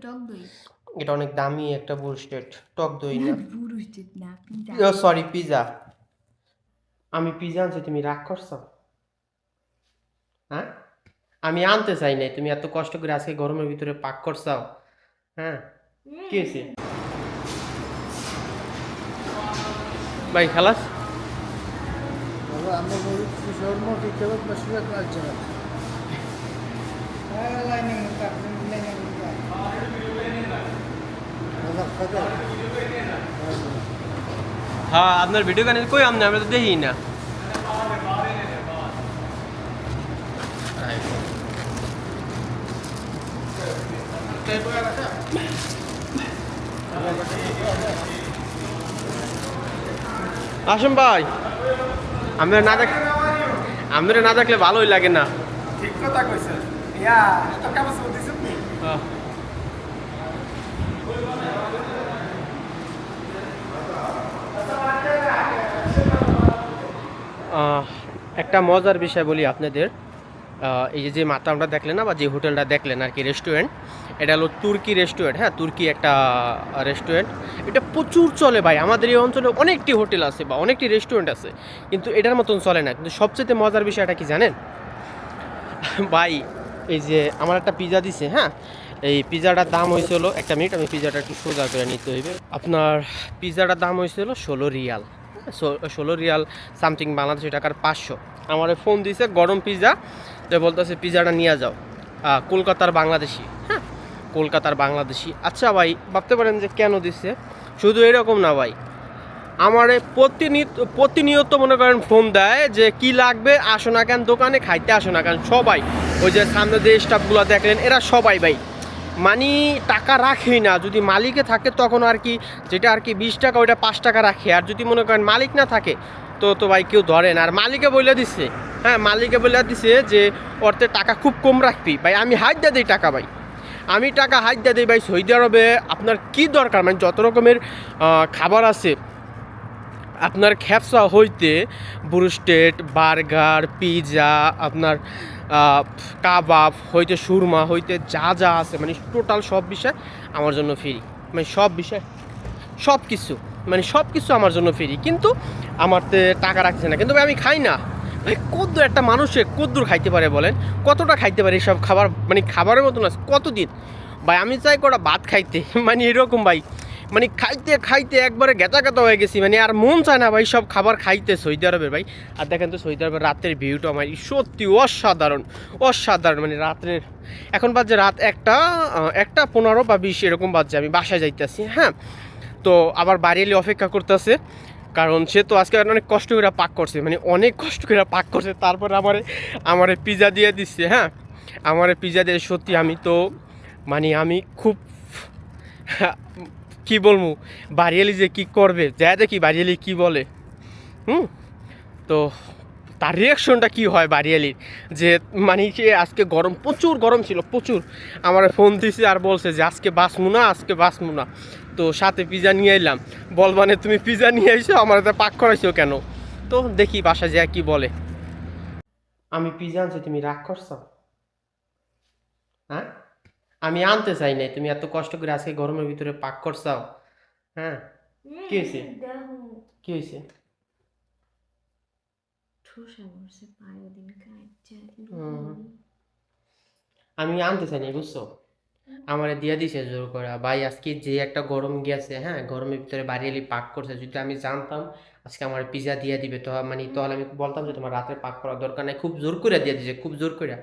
টক দই। এটা অনেক দামি একটা বুরস্টেড, টক দই না। বুরুস্টেড না, পিজা। ও সরি, পিজা। আমি পিজা আনছি, তুমি রাগ করছো? হ্যাঁ, আমি আনতে চাই নাই, তুমি এত কষ্ট করে আজকে গরমের ভিতরে পাক করছাও। হ্যাঁ, কি হয়েছে ভাই? খালাস والله عم بقول في شاورما في كباب مشويات مع الجبل. لا ينفع هذا قدر. হ্যাঁ, আপনার ভিডিও গানে কই আমনে, আমরা তো দেখি না। আসুন ভাই, আমরা না দেখলে ভালোই লাগে না। ঠিক কথা কইছেন ইয়া এত কাজ করতেছেন নি একটা মজার বিষয় বলি আপনাদের। এই যে মাতামটা দেখলেন না, বা যে হোটেলটা দেখলেন আর কি, রেস্টুরেন্ট, এটা হলো তুর্কি রেস্টুরেন্ট। হ্যাঁ, তুর্কি একটা রেস্টুরেন্ট। এটা প্রচুর চলে ভাই, আমাদের এই অঞ্চলে অনেকটি হোটেল আছে বা অনেকটি রেস্টুরেন্ট আছে, কিন্তু এটার মতন চলে না। কিন্তু সবচেয়ে মজার বিষয়টা কি জানেন ভাই? এই যে আমার একটা পিজা দিছে, হ্যাঁ, এই পিজাটার দাম হয়েছিল, একটা মিনিট আমি পিজাটা একটু সোজা করে নিতে হইবে। আপনার পিজাটার দাম হয়েছিল 16 রিয়াল, 16 রিয়াল সামথিং, বাংলাদেশি টাকার 500। আমার ফোন দিয়েছে গরম পিজা, যে বলতেছে পিজাটা নিয়ে যাও, কলকাতার বাংলাদেশি। হ্যাঁ, কলকাতার বাংলাদেশি। আচ্ছা ভাই, ভাবতে পারেন যে কেন দিচ্ছে। শুধু এরকম না ভাই, আমারে প্রতিনিয়ত মনে করেন ফোন দেয় যে কি লাগবে, আসো না কেন দোকানে, খাইতে আসো না কেন। সবাই ওই যে সামনে যে স্টাফগুলো দেখলেন, এরা সবাই ভাই মানে টাকা রাখেই না। যদি মালিকে থাকে তখন আর কি, যেটা আর কি 20 টাকা, ওইটা 5 টাকা রাখে। আর যদি মনে করেন মালিক না থাকে তো ভাই কেউ ধরে না। আর মালিকে বলে দিচ্ছে, হ্যাঁ, মালিকে বলে দিচ্ছে যে অর্থে টাকা খুব কম রাখবি। ভাই আমি হাত দিয়ে দিই টাকা, ভাই আমি টাকা হাত দিয়ে দিই ভাই। সৌদি আরবে আপনার কি দরকার, মানে যত রকমের খাবার আছে, আপনার খ্যাপসা হইতে ব্রুস্টেড, বার্গার, পিৎজা, আপনার কাবাব হইতে, সুরমা হইতে, যা যা আছে মানে টোটাল সব বিষয় আমার জন্য ফ্রি। মানে সব বিষয়, সব কিছু, মানে সব কিছু আমার জন্য ফ্রি। কিন্তু আমার তো টাকা রাখছে না। কিন্তু ভাই আমি খাই না ভাই। কদ্দুর একটা মানুষে কদ্দুর খাইতে পারে বলেন? কতটা খাইতে পারে এসব খাবার? মানে খাবারের মতো না, কতদিন ভাই আমি চাই কটা ভাত খাইতে, মানে এরকম ভাই। মানে খাইতে খাইতে একবারে গেতা গেতা হয়ে গেছি, মানে আর মন চায় না ভাই সব খাবার খাইতে সৌদি আরবের ভাই। আর দেখেন তো সৌদি আরবের রাতের ভিউটা আমার সত্যি অসাধারণ, অসাধারণ। মানে রাত্রের, এখন বাজে রাত 1:15 বা 20 এরকম বাজছে, আমি বাসায় যাইতেছি। হ্যাঁ, তো আবার বাড়ি এলে অপেক্ষা করতেছে, কারণ সে তো আজকে অনেক কষ্ট করে পাক করছে, মানে অনেক কষ্ট করে পাক করছে। তারপর আমারে পিজা দিয়ে দিচ্ছে। হ্যাঁ, আমারে পিজা দিয়ে সত্যি আমি তো মানে আমি খুব কি বলবো, বাড়িয়ালি যে কি করবে, যা দেখি বাড়িয়ালি কি বলে। তো তার রিয়াকশনটা কি হয় বাড়িয়ালির, যে মানে সে আজকে গরম, প্রচুর গরম ছিল, প্রচুর। আমার ফোন দিছে আর বলছে যে আজকে বাঁচমু না। তো সাথে পিজা নিয়ে এলাম। বল মানে তুমি পিজা নিয়ে এসো, আমার হাতে পাক করাইছো কেন? তো দেখি বাসা যায় কি বলে। আমি পিজা আনছি, তুমি রাগ করছো? হ্যাঁ, আমি আনতে চাই নাই, তুমি এত কষ্ট করে আজকে গরমের ভিতরে পাক করছাও। হ্যাঁ, কি হয়েছে? কি হয়েছে? আমি আনতে চাই নাই, বুঝছো? আমারে দিয়ে দিছে জোর করে ভাই। আজকে যে একটা গরম গেছে, হ্যাঁ, গরমের ভিতরে বাড়ি এলি পাক করছে। যদি আমি জানতাম আজকে আমার পিজা দিয়ে দিবে, তো মানে তাহলে আমি বলতাম যে তোমার রাতে পাক করার দরকার নেই। খুব জোর করে দিয়ে দিছে, খুব জোর করে।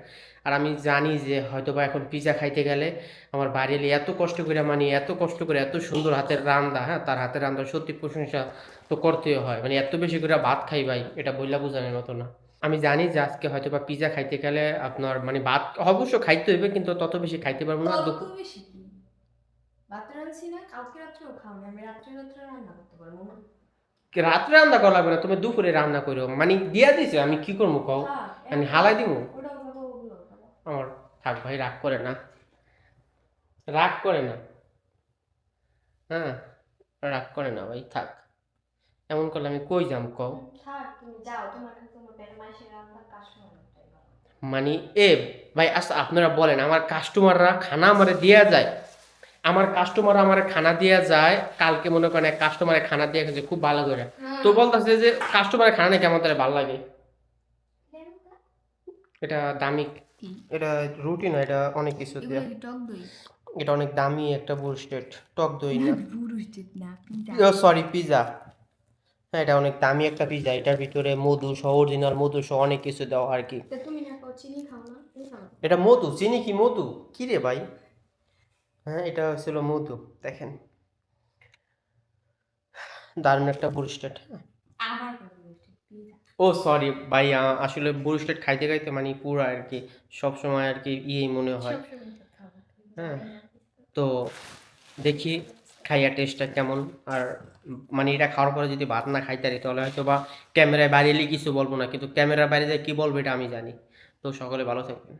আর আমি জানি যে হয়তো বা এখন পিজা খাইতে গেলে আমার বাড়ি এলি এত কষ্ট করে, মানে এত কষ্ট করে, এত সুন্দর হাতের রান্না, হ্যাঁ, তার হাতের রান্না সত্যি প্রশংসা তো করতেই হয়। মানে এত বেশি করে ভাত খাই ভাই, এটা বইলা বোঝানোর মতো না। আমি জানি যে আজকে হয়তো বা পিজা খাইতে গেলে আপনার মানে ভাত অবশ্য খাইতে হইবে, কিন্তু তত বেশি খাইতে পারবো না। তত বেশি কি? ভাত রাঁধছি না, কালকে রাত্রেও খাও না, আমি রাত্রে রাত্রে রান্না করতে পারবো না। রাত্রে রান্না করা লাগবে না, তুমি দুপুরে রান্না করো। মানে দিয়া দিছে, আমি কি করবো কও? আমি হালাই দিব? ওটাও খাবো, ওগুলোও খাবো। আমার থাক ভাই, রাগ করে না, রাগ করে না। হ্যাঁ, রাগ করে না ভাই, থাক। এমন করলে আমি কই যাম কও? থাক, তুমি যাও, তোমার পেটে মাসে রান্না কাস্টমার। মানে এ ভাই, আচ্ছা আপনারা বলেন, আমার কাস্টমাররা খানা আমারে দেয়া যায়, আমার কাস্টমার আমার খানা দিয়ে যায়, কালকে মনে করেন এক কাস্টমারে খানা দিয়ে গেছে খুব ভালো করে, তো বলতেছে যে কাস্টমারের খানা নাকি আমার তাহলে ভালো লাগে। এটা দামি, কি? এটা রুটি না, এটা অনেক কিছু এগুলো দেয়া। কি টক দই? এটা অনেক দামি একটা বুস্টেড, টক দই না, বুরুস্টেড না, পিজা। Sorry pizza. হ্যাঁ এটা অনেক দামি একটা পিজা, এটার ভিতরে মধু সহ, অরিজিনাল মধু সহ অনেক কিছু দেওয়া আর কি। তা তুমি না খাও, চিনি খাও না? তুমি খাও না? এটা মধু, চিনি কি মধু কি রে ভাই? হ্যাঁ এটা হচ্ছিল মধু, দেখেন দারুণ একটা বুস্টেড। আবার বুরুস্টেড পিজা। ও সরি ভাই, আসলে বুস্টেড খাইতে খাইতে মানে পুরো আর কি সব সময় আর কি ইয়েই মনে হয়। সবসময় তো খাবো। হ্যাঁ তো দেখি খাইয়া টেস্টটা কেমন। আর মানে এটা খাওয়ার পরে যদি ভাত না খাইতে পারি তাহলে হয়তো বা ক্যামেরায় বাইরে এলে কিছু বলবো না, কিন্তু ক্যামেরার বাইরে যে কি বলবো এটা আমি জানি। তো সকলে ভালো থাকবেন।